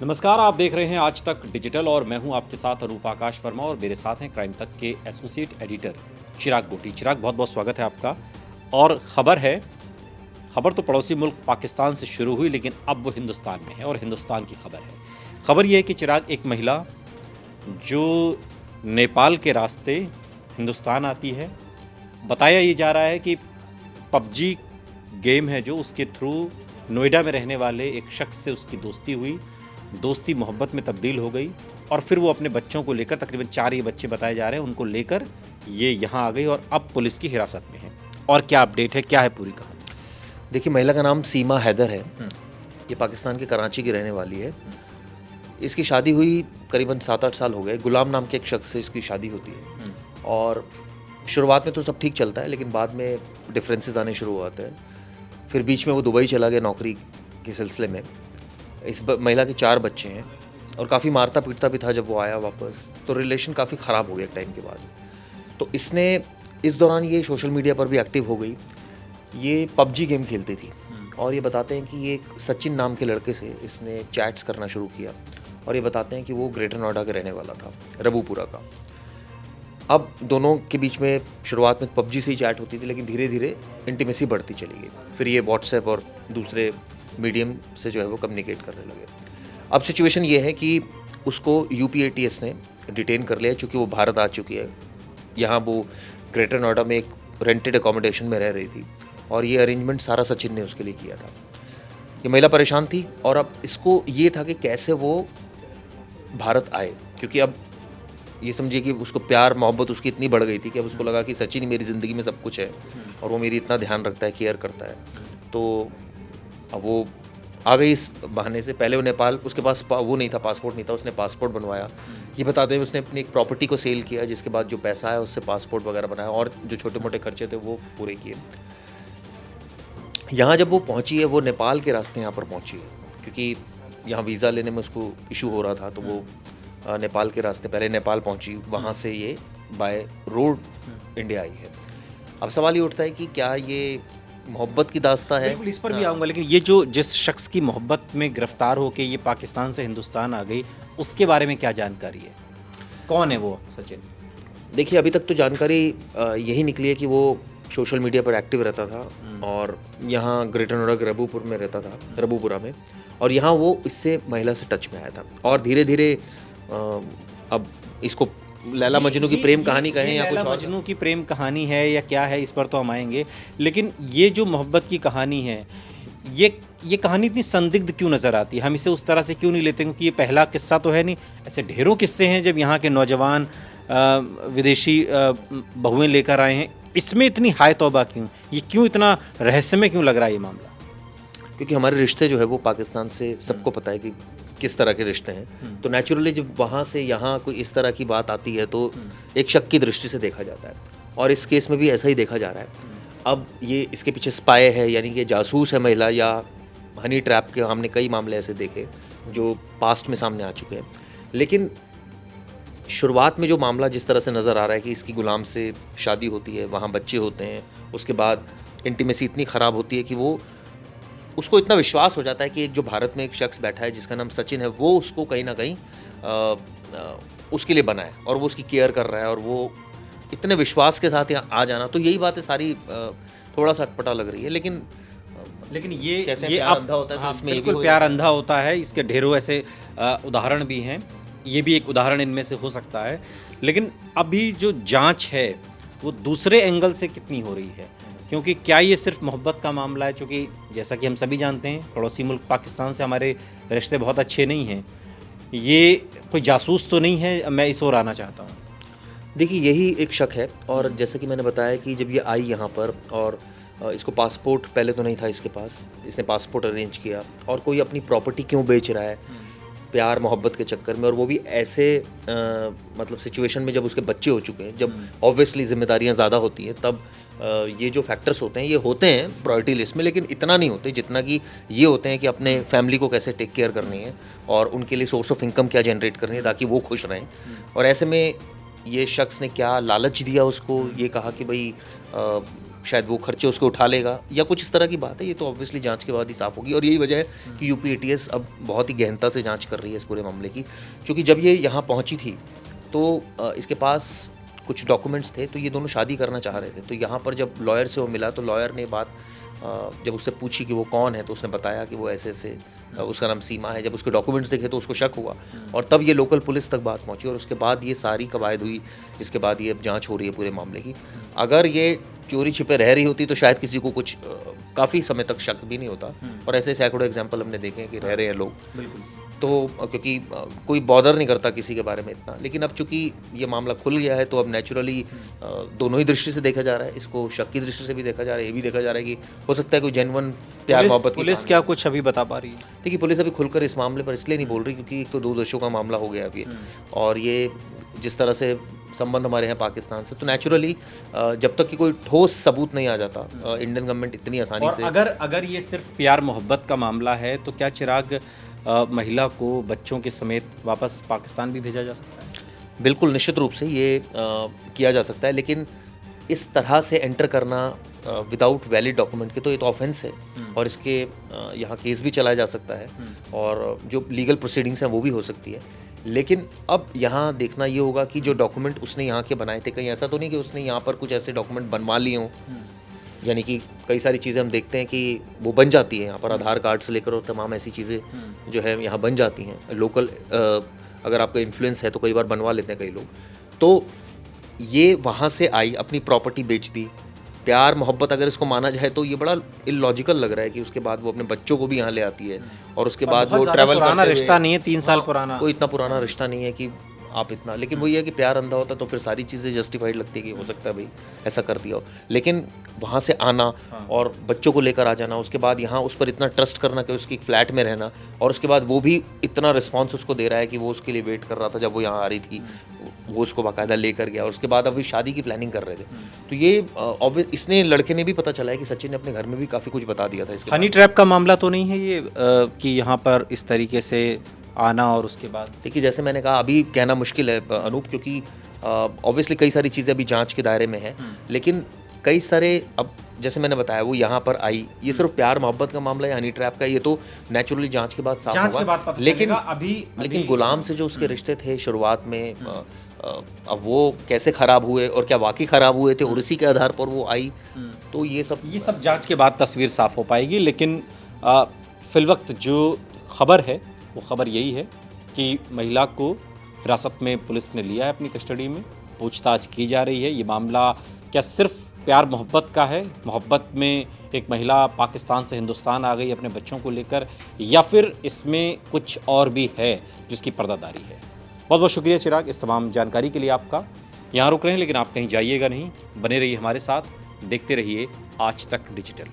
नमस्कार, आप देख रहे हैं आज तक डिजिटल और मैं हूं आपके साथ अनूप आकाश वर्मा और मेरे साथ हैं क्राइम तक के एसोसिएट एडिटर चिराग गोटी। चिराग, बहुत बहुत स्वागत है आपका। और खबर तो पड़ोसी मुल्क पाकिस्तान से शुरू हुई, लेकिन अब वो हिंदुस्तान में है और हिंदुस्तान की खबर है। खबर ये है कि चिराग, एक महिला जो नेपाल के रास्ते हिंदुस्तान आती है, बताया ये जा रहा है कि पबजी गेम है जो उसके थ्रू नोएडा में रहने वाले एक शख्स से उसकी दोस्ती हुई, दोस्ती मोहब्बत में तब्दील हो गई और फिर वो अपने बच्चों को लेकर, तकरीबन 4 ये बच्चे बताए जा रहे हैं, उनको लेकर ये यहाँ आ गई और अब पुलिस की हिरासत में है। और क्या अपडेट है, क्या है पूरी कहानी? देखिए, महिला का नाम सीमा हैदर है। ये पाकिस्तान के कराची की रहने वाली है। इसकी शादी हुई करीबन 7-8 साल हो गए। गुलाम नाम के एक शख्स से इसकी शादी होती है और शुरुआत में तो सब ठीक चलता है, लेकिन बाद में डिफरेंसेस आने शुरू हो जाते हैं। फिर बीच में वो दुबई चला गया नौकरी के सिलसिले में। इस महिला के 4 बच्चे हैं और काफ़ी मारता पीटता भी था। जब वो आया वापस तो रिलेशन काफ़ी ख़राब हो गया एक टाइम के बाद। तो इसने इस दौरान ये सोशल मीडिया पर भी एक्टिव हो गई। ये पबजी गेम खेलती थी और ये बताते हैं कि ये एक सचिन नाम के लड़के से इसने चैट्स करना शुरू किया और ये बताते हैं कि वो ग्रेटर नोएडा का रहने वाला था, रबूपुरा का। अब दोनों के बीच में शुरुआत में पबजी से ही चैट होती थी, लेकिन धीरे धीरे इंटीमेसी बढ़ती चली गई। फिर ये व्हाट्सएप और दूसरे मीडियम से जो है वो कम्युनिकेट करने लगे। अब सिचुएशन ये है कि उसको यूपीएटीएस ने डिटेन कर लिया, चूँकि वो भारत आ चुकी है। यहाँ वो ग्रेटर नोएडा में एक रेंटेड अकोमोडेशन में रह रही थी और ये अरेंजमेंट सारा सचिन ने उसके लिए किया था। ये महिला परेशान थी और अब इसको ये था कि कैसे वो भारत आए, क्योंकि अब ये समझिए कि उसको प्यार मोहब्बत उसकी इतनी बढ़ गई थी कि अब उसको लगा कि सचिन मेरी ज़िंदगी में सब कुछ है और वो मेरी इतना ध्यान रखता है, केयर करता है। तो अब वो आ गई इस बहाने से। पहले वो नेपाल, उसके पास वो नहीं था, पासपोर्ट नहीं था, उसने पासपोर्ट बनवाया। ये बताते हैं उसने अपनी एक प्रॉपर्टी को सेल किया, जिसके बाद जो पैसा है उससे पासपोर्ट वगैरह बनाया और जो छोटे मोटे खर्चे थे वो पूरे किए। यहाँ जब वो पहुँची है, वो नेपाल के रास्ते यहाँ पर पहुँची है, क्योंकि यहाँ वीज़ा लेने में उसको इशू हो रहा था। तो वो नेपाल के रास्ते पहले नेपाल पहुँची, वहाँ से ये बाय रोड इंडिया आई है। अब सवाल ये उठता है कि क्या ये मोहब्बत की दास्ता है? बिल्कुल, इस पर भी आऊँगा, लेकिन ये जो जिस शख्स की मोहब्बत में गिरफ्तार होकर ये पाकिस्तान से हिंदुस्तान आ गई, उसके बारे में क्या जानकारी है? कौन है वो सचिन? देखिए, अभी तक तो जानकारी यही निकली है कि वो सोशल मीडिया पर एक्टिव रहता था और यहाँ ग्रेटर नोएडा के रबूपुर में रहता था, रबूपुरा में। और यहाँ वो इससे महिला से टच में आया था और धीरे धीरे अब इसको लैला मजनू की प्रेम कहानी कहें या कुछ और, मजनू की प्रेम कहानी है या क्या है, इस पर तो हम आएंगे। लेकिन ये जो मोहब्बत की कहानी है, ये कहानी इतनी संदिग्ध क्यों नज़र आती है? हम इसे उस तरह से क्यों नहीं लेते? क्योंकि ये पहला किस्सा तो है नहीं। ऐसे ढेरों किस्से हैं जब यहाँ के नौजवान विदेशी बहुएं लेकर आए हैं। इसमें इतनी हाय तौबा क्यों? ये क्यों इतना रहस्यमय क्यों लग रहा है ये मामला? क्योंकि हमारे रिश्ते जो है वो पाकिस्तान से सबको पता है कि किस तरह के रिश्ते हैं। तो नेचुरली जब वहाँ से यहाँ कोई इस तरह की बात आती है तो एक शक की दृष्टि से देखा जाता है और इस केस में भी ऐसा ही देखा जा रहा है। अब ये इसके पीछे स्पाई है, यानी कि जासूस है महिला, या हनी ट्रैप के हमने कई मामले ऐसे देखे जो पास्ट में सामने आ चुके हैं। लेकिन शुरुआत में जो मामला जिस तरह से नज़र आ रहा है कि इसकी गुलाम से शादी होती है, वहाँ बच्चे होते हैं, उसके बाद इंटीमेसी इतनी ख़राब होती है कि वो उसको इतना विश्वास हो जाता है कि एक जो भारत में एक शख्स बैठा है जिसका नाम सचिन है, वो उसको कहीं ना कहीं उसके लिए बना है और वो उसकी केयर कर रहा है और वो इतने विश्वास के साथ यहाँ आ जाना, तो यही बातें सारी थोड़ा सा अटपटा लग रही है। लेकिन ये कहते हैं ये प्यार अब अंधा होता है, तो हाँ, इसमें ये भी बिल्कुल हो प्यार जाता है। अंधा होता है। इसके ढेरों ऐसे उदाहरण भी हैं। ये भी एक उदाहरण इनमें से हो सकता है। लेकिन अभी जो जांच है वो दूसरे एंगल से कितनी हो रही है? क्योंकि क्या ये सिर्फ मोहब्बत का मामला है? क्योंकि जैसा कि हम सभी जानते हैं, पड़ोसी मुल्क पाकिस्तान से हमारे रिश्ते बहुत अच्छे नहीं हैं। ये कोई जासूस तो नहीं है? मैं इस ओर आना चाहता हूँ। देखिए, यही एक शक है। और जैसा कि मैंने बताया कि जब ये आई यहाँ पर और इसको पासपोर्ट पहले तो नहीं था इसके पास, इसने पासपोर्ट अरेंज किया और कोई अपनी प्रॉपर्टी क्यों बेच रहा है प्यार मोहब्बत के चक्कर में, और वो भी ऐसे मतलब सिचुएशन में जब उसके बच्चे हो चुके हैं, जब ऑब्वियसली जिम्मेदारियां ज़्यादा होती हैं, तब ये जो फैक्टर्स होते हैं ये होते हैं प्रायोरिटी लिस्ट में, लेकिन इतना नहीं होते जितना कि ये होते हैं कि अपने फैमिली को कैसे टेक केयर करनी है और उनके लिए सोर्स ऑफ इनकम क्या जनरेट करनी है ताकि वो खुश रहें। और ऐसे में ये शख्स ने क्या लालच दिया उसको, ये कहा कि भाई शायद वो खर्चे उसके उठा लेगा या कुछ इस तरह की बात है। ये तो ऑब्वियसली जांच के बाद ही साफ होगी और यही वजह है कि यूपी एटीएस अब बहुत ही गहनता से जांच कर रही है इस पूरे मामले की। क्योंकि जब ये यहाँ पहुँची थी तो इसके पास कुछ डॉक्यूमेंट्स थे, तो ये दोनों शादी करना चाह रहे थे। तो यहाँ पर जब लॉयर से वो मिला तो लॉयर ने बात जब उससे पूछी कि वो कौन है तो उसने बताया कि वो ऐसे ऐसे उसका नाम सीमा है। जब उसके डॉक्यूमेंट्स देखे तो उसको शक हुआ और तब ये लोकल पुलिस तक बात पहुंची और उसके बाद ये सारी कवायद हुई, जिसके बाद ये अब जांच हो रही है पूरे मामले की। अगर ये चोरी छिपे रह रही होती तो शायद किसी को कुछ काफ़ी समय तक शक भी नहीं होता और ऐसे सैकड़ों एग्जाम्पल हमने देखे हैं कि रह रहे हैं लोग। बिल्कुल। तो क्योंकि कोई बॉदर नहीं करता किसी के बारे में इतना, लेकिन अब चूंकि ये मामला खुल गया है तो अब नेचुरली दोनों ही दृष्टि से देखा जा रहा है। इसको शक की दृष्टि से भी देखा जा रहा है, ये भी देखा जा रहा है कि हो सकता है कोई जेन्युइन प्यार मोहब्बत की पुलिस क्या कुछ अभी बता पा रही है? देखिए, पुलिस अभी खुलकर इस मामले पर इसलिए नहीं बोल रही क्योंकि एक तो 2 देशों का मामला हो गया अभी और ये जिस तरह से संबंध हमारे हैं पाकिस्तान से, तो नेचुरली जब तक कि कोई ठोस सबूत नहीं आ जाता इंडियन गवर्नमेंट इतनी आसानी और से अगर ये सिर्फ प्यार मोहब्बत का मामला है तो क्या चिराग महिला को बच्चों के समेत वापस पाकिस्तान भी भेजा जा सकता है? बिल्कुल निश्चित रूप से ये किया जा सकता है, लेकिन इस तरह से एंटर करना विदाउट वैलिड डॉक्यूमेंट के तो ये तो ऑफेंस है और इसके यहाँ केस भी चलाया जा सकता है और जो लीगल प्रोसीडिंग्स हैं वो भी हो सकती है। लेकिन अब यहाँ देखना ये होगा कि जो डॉक्यूमेंट उसने यहाँ के बनाए थे, कहीं ऐसा तो नहीं कि उसने यहाँ पर कुछ ऐसे डॉक्यूमेंट बनवा लिए हों। यानी कि कई सारी चीज़ें हम देखते हैं कि वो बन जाती हैं यहाँ पर, आधार कार्ड से लेकर और तमाम ऐसी चीज़ें जो है यहाँ बन जाती हैं। लोकल अगर आपका इन्फ्लुएंस है तो कई बार बनवा लेते हैं कई लोग। तो ये वहाँ से आई, अपनी प्रॉपर्टी बेच दी, प्यार मोहब्बत अगर इसको माना जाए तो ये बड़ा इलॉजिकल लग रहा है कि उसके बाद वो अपने बच्चों को भी यहाँ ले आती है और उसके बाद वो ट्रैवल पुराना रिश्ता नहीं है, 3 साल पुराना, कोई इतना पुराना रिश्ता नहीं है कि आप इतना, लेकिन वही है कि प्यार अंधा होता तो फिर सारी चीज़ें जस्टिफाइड लगती है कि हो सकता है भाई ऐसा कर दिया हो। लेकिन वहाँ से आना और बच्चों को लेकर आ जाना, उसके बाद यहाँ उस पर इतना ट्रस्ट करना कि उसकी फ्लैट में रहना और उसके बाद वो भी इतना रिस्पॉन्स उसको दे रहा है कि वो उसके लिए वेट कर रहा था जब वो यहाँ आ रही थी, वो उसको बाकायदा लेकर गया और उसके बाद अभी शादी की प्लानिंग कर रहे थे। तो ये इसने लड़के ने भी पता चला है कि सचिन ने अपने घर में भी काफ़ी कुछ बता दिया था इसके हनी ट्रैप का मामला तो नहीं है ये कि यहाँ पर इस तरीके से आना और उसके बाद? देखिए, जैसे मैंने कहा अभी कहना मुश्किल है अनूप, क्योंकि ऑब्वियसली कई सारी चीज़ें अभी जांच के दायरे में है, लेकिन कई सारे अब जैसे मैंने बताया वो यहाँ पर आई, ये सिर्फ प्यार मोहब्बत का मामला है, हनी ट्रैप का, ये तो नेचुरली जांच के बाद साफ होगा। लेकिन गुलाम से जो उसके रिश्ते थे शुरुआत में, अब वो कैसे ख़राब हुए और क्या वाकई ख़राब हुए थे और इसी के आधार पर वो आई, तो ये सब जांच के बाद तस्वीर साफ हो पाएगी। लेकिन फिलवक्त जो खबर है वो खबर यही है कि महिला को हिरासत में पुलिस ने लिया है अपनी कस्टडी में, पूछताछ की जा रही है। ये मामला क्या सिर्फ प्यार मोहब्बत का है, मोहब्बत में एक महिला पाकिस्तान से हिंदुस्तान आ गई अपने बच्चों को लेकर, या फिर इसमें कुछ और भी है जिसकी पर्दादारी है? बहुत बहुत शुक्रिया चिराग इस तमाम जानकारी के लिए आपका। यहाँ रुक रहे हैं लेकिन आप कहीं जाइएगा नहीं, बने रहिए हमारे साथ, देखते रहिए आज तक डिजिटल।